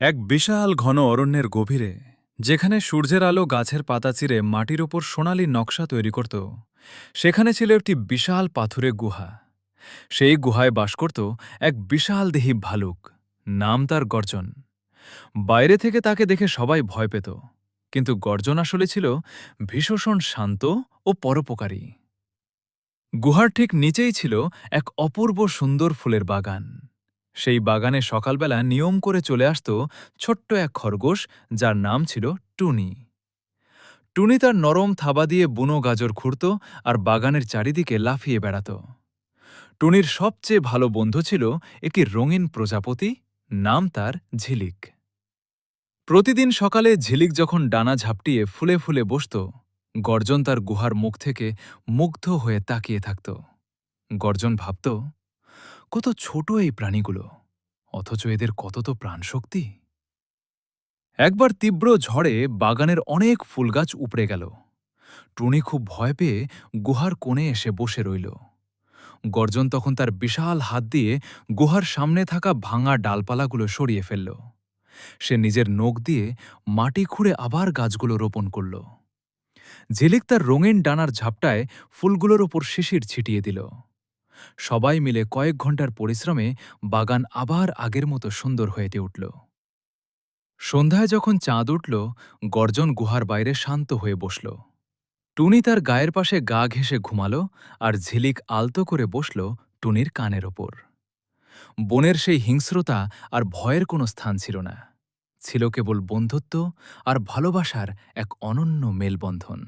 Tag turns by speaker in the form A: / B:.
A: এক বিশাল ঘন অরণ্যের গভীরে, যেখানে সূর্যের আলো গাছের পাতা চিরে মাটির ওপর সোনালি নকশা তৈরি করত, সেখানে ছিল একটি বিশাল পাথুরে গুহা। সেই গুহায় বাস করত এক বিশাল দেহী ভালুক। নাম তার গর্জন। বাইরে থেকে তাকে দেখে সবাই ভয় পেত, কিন্তু গর্জন আসলে ছিল ভীষণ শান্ত ও পরোপকারী। গুহার ঠিক নিচেই ছিল এক অপূর্ব সুন্দর ফুলের বাগান। সেই বাগানে সকালবেলা নিয়ম করে চলে আসত ছোট্ট এক খরগোশ, যার নাম ছিল টুনি। টুনি তার নরম থাবা দিয়ে বুনো গাজর খুঁড়ত আর বাগানের চারিদিকে লাফিয়ে বেড়াত। টুনির সবচেয়ে ভালো বন্ধু ছিল একটি রঙিন প্রজাপতি, নাম তার ঝিলিক। প্রতিদিন সকালে ঝিলিক যখন ডানা ঝাপটিয়ে ফুলে ফুলে বসত, গর্জন তার গুহার মুখ থেকে মুগ্ধ হয়ে তাকিয়ে থাকত। গর্জন ভাবত, কত ছোট এই প্রাণীগুলো, অথচ এদের কত তো প্রাণশক্তি। একবার তীব্র ঝড়ে বাগানের অনেক ফুলগাছ উপড়ে গেল। টুনি খুব ভয় পেয়ে গুহার কোণে এসে বসে রইল। গর্জন তখন তার বিশাল হাত দিয়ে গুহার সামনে থাকা ভাঙা ডালপালাগুলো সরিয়ে ফেলল। সে নিজের নখ দিয়ে মাটি খুঁড়ে আবার গাছগুলো রোপণ করল। ঝিলিক তার রঙিন ডানার ঝাপটায় ফুলগুলোর ওপর শিশির ছিটিয়ে দিল। সবাই মিলে কয়েক ঘন্টার পরিশ্রমে বাগান আবার আগের মতো সুন্দর হয়ে উঠল। সন্ধ্যায় যখন চাঁদ উঠল, গর্জন গুহার বাইরে শান্ত হয়ে বসল। টুনি তার গায়ের পাশে গা ঘেঁষে ঘুমাল, আর ঝিলিক আলতো করে বসল টুনির কানের ওপর। বনের সেই হিংস্রতা আর ভয়ের কোনো স্থান ছিল না, ছিল কেবল বন্ধুত্ব আর ভালোবাসার এক অনন্য মেলবন্ধন।